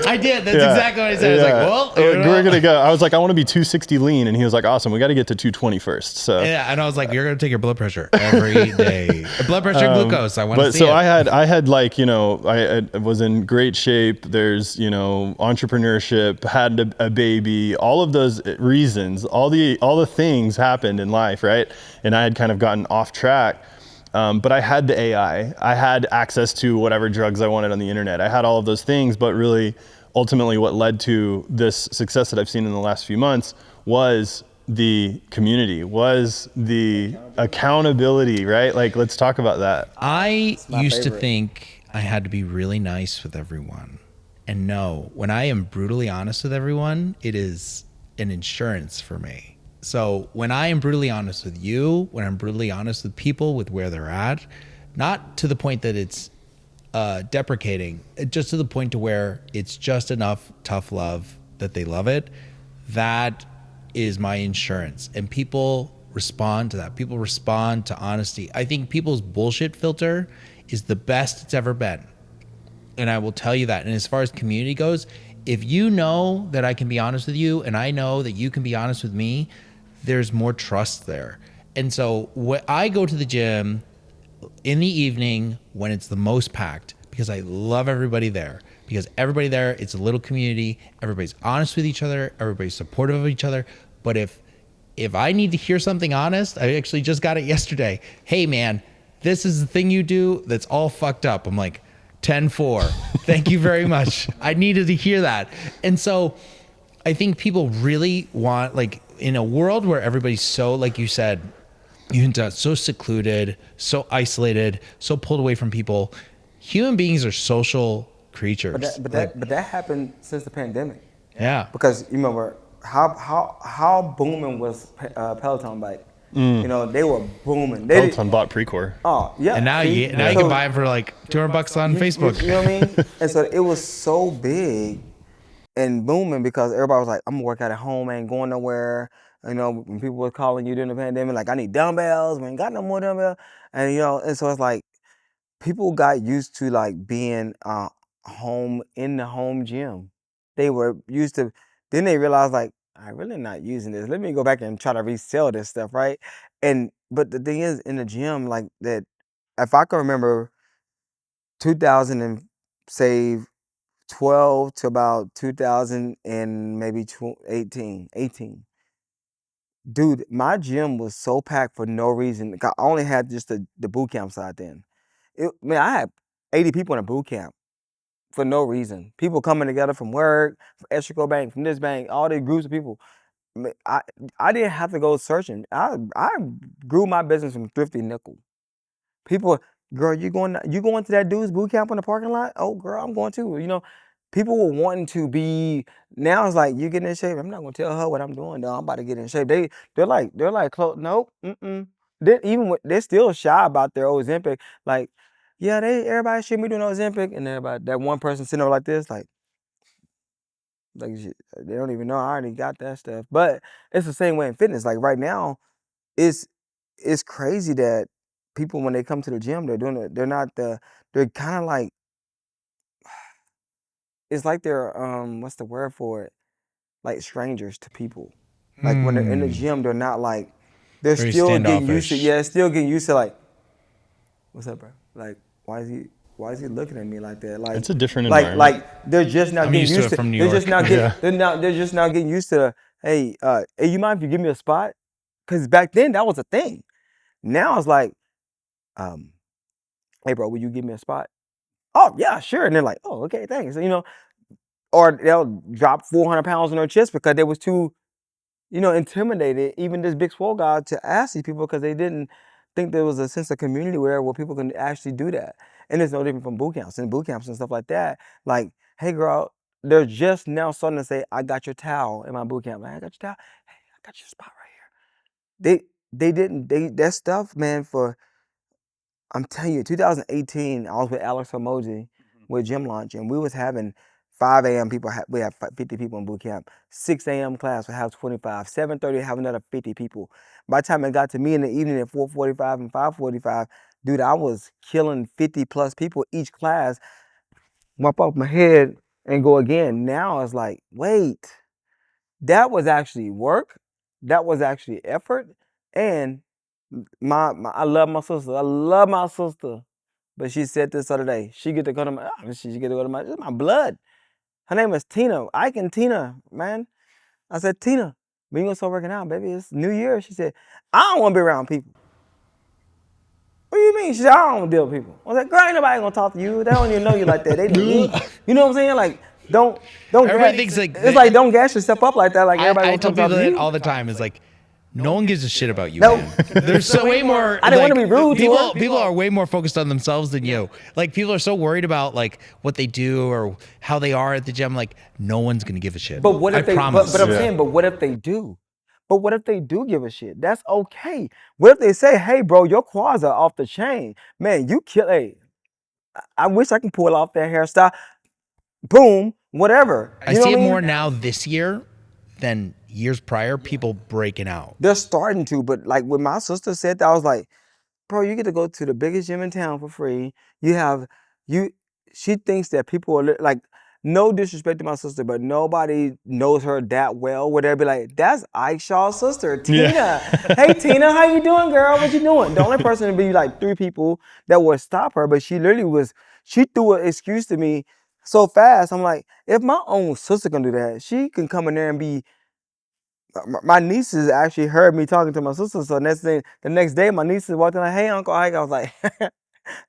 I did. That's exactly what I said. I was like, well, we're going to go. I was like, I want to be 260 lean. And he was like, awesome, we got to get to 220 first. So yeah, and I was like, you're going to take your blood pressure every day. Blood pressure, glucose. I want to see it. So I had like, you know, I was in great shape. There's, you know, entrepreneurship, had a baby, all of those reasons, all the things happened in life, right? And I had kind of gotten off track. But I had the AI. I had access to whatever drugs I wanted on the internet. I had all of those things, but really, ultimately, what led to this success that I've seen in the last few months was the community, was the accountability, right? Like, let's talk about that. I my used to favorite. think I had to be really nice with everyone. And no, when I am brutally honest with everyone, it is an insurance for me. So when I am brutally honest with you, when I'm brutally honest with people with where they're at, not to the point that it's deprecating, just to the point to where it's just enough tough love that they love it, that is my insurance. And people respond to that. People respond to honesty. I think people's bullshit filter is the best it's ever been. And I will tell you that. And as far as community goes, if you know that I can be honest with you and I know that you can be honest with me, there's more trust there. And so when I go to the gym in the evening when it's the most packed, because I love everybody there, because everybody there, it's a little community, everybody's honest with each other, everybody's supportive of each other. But if I need to hear something honest, I actually just got it yesterday. Hey man, this is the thing you do that's all fucked up. I'm like, 10-4. Thank you very much. I needed to hear that. And so I think people really want, like, in a world where everybody's so, like you said, so secluded, so isolated, so pulled away from people, human beings are social creatures. But that happened since the pandemic. Yeah. Because you remember how booming was Peloton bike. You know, they were booming. Peloton bought Precor. Oh yeah. And now See? you can buy them for like $200 on Facebook. You know what I mean? And so it was so big and booming because everybody was like, I'm gonna work out at home, I ain't going nowhere. You know, when people were calling you during the pandemic, like, I need dumbbells, we ain't got no more dumbbells. And you know, and so it's like people got used to like being home in the home gym. They were used to, then they realized like, I'm really not using this. Let me go back and try to resell this stuff, right? And but the thing is in the gym, like that, if I can remember 2000 and say 12 to about 2000 and maybe 18. Dude, my gym was so packed for no reason. Like, I only had just the boot camp side then. Man, I had 80 people in a boot camp for no reason. People coming together from work, from Esseco Bank, from this bank, all these groups of people. I didn't have to go searching. I grew my business from thrifty nickel. People, girl, you going to that dude's boot camp in the parking lot? Oh, girl, I'm going too. People were wanting to be. Now it's like you getting in shape. I'm not gonna tell her what I'm doing. Though I'm about to get in shape. They're like nope. They're still shy about their Ozempic. Like, yeah, everybody should be doing Ozempic, and everybody that one person sitting over like this, like they don't even know I already got that stuff. But it's the same way in fitness. Like right now, it's crazy that people when they come to the gym, they're doing it. They're kind of like it's like they're what's the word for it? Like strangers to people. Like when they're in the gym, they're not like they're Very still getting used to. standoffish. Yeah, still getting used to like, what's up, bro? Like, why is he looking at me like that? Like It's a different environment. Like they're just now I'm getting used to it from New They're just York. now getting they're just now getting used to. Hey, you mind if you give me a spot? Because back then that was a thing. Now it's like, hey, bro, will you give me a spot? Oh yeah, sure. And they're like, oh, okay, thanks. Or they'll drop 400 pounds on their chest because they was too, intimidated, even this big swole guy, to ask these people because they didn't think there was a sense of community where people can actually do that. And it's no different from boot camps and stuff like that. Like, hey, girl, they're just now starting to say, I got your towel in my boot camp. Like, I got your towel. Hey, I got your spot right here. That stuff, man, I'm telling you, 2018, I was with Alex Hormozy with Gym Launch, and we was having 5 a.m. people. We have 50 people in boot camp. 6 a.m. class, we have 25. 7:30, have another 50 people. By the time it got to me in the evening at 4:45 and 5:45, dude, I was killing 50 plus people each class. Wipe off my head and go again. Now it's like, wait, that was actually work. That was actually effort. And I love my sister. I love my sister. But she said this other day. She get to go to this is my blood. Her name is Tina. Ike and Tina, man. I said, Tina, when you gonna start working out, baby? It's New Year. She said, I don't want to be around people. What do you mean? She said, I don't want to deal with people. I was like, girl, ain't nobody gonna talk to you. They don't even know you like that. They don't. You know what I'm saying? Like, don't. Everybody thinks like it's like don't gas yourself up like that. Like everybody. I tell gonna come people talk to that you. all the time. Is like, no one gives a shit about you, Nope. man. There's so way more. I didn't want to be rude to her. People are way more focused on themselves than you. Like people are so worried about like what they do or how they are at the gym. Like no one's gonna give a shit. But what if I they? promise. But I'm saying, but what if they do? But what if they do give a shit? That's okay. What if they say, hey, bro, your quads are off the chain, man? You kill. Hey, I wish I could pull off that hairstyle. Boom, whatever. I see it more now this year than years prior. People breaking out. They're starting to, but like when my sister said that, I was like, bro, you get to go to the biggest gym in town for free. She thinks that people are like, no disrespect to my sister, but nobody knows her that well. Where they'll be like, that's Ike Shaw's sister, Tina. Yeah. Hey, Tina, how you doing, girl? What you doing? The only person to be like 3 people that would stop her, but she threw an excuse to me so fast. I'm like, if my own sister can do that, she can come in there and be. My nieces actually heard me talking to my sister, so the next day, my nieces walked in like, "Hey, Uncle Ike." I was like,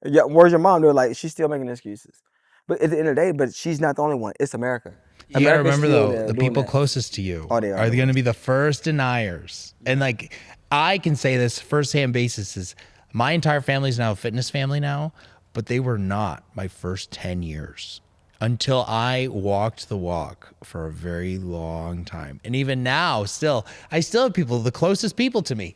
"Yeah, where's your mom?" They're like, "She's still making excuses." But at the end of the day, but she's not the only one. It's America. You gotta remember still though, there the doing people that. closest to you Oh, they are. are going to be the first deniers. And like, I can say this firsthand basis is my entire family's now a fitness family now, but they were not my first 10 years until I walked the walk for a very long time. And even now, I still have people, the closest people to me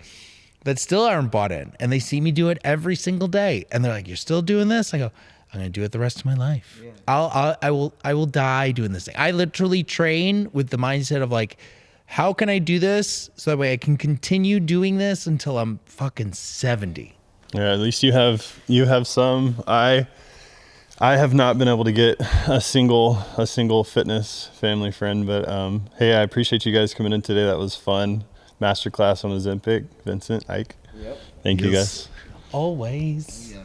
that still aren't bought in, and they see me do it every single day. And they're like, "You're still doing this?" I go, I'm gonna do it the rest of my life. Yeah. I will die doing this thing. I literally train with the mindset of like, how can I do this so that way I can continue doing this until I'm fucking 70. Yeah, at least you have some. I have not been able to get a single fitness family friend, but hey, I appreciate you guys coming in today. That was fun. Masterclass on Ozempic, Vincent, Ike. Yep. Thank you guys. Always. Yeah.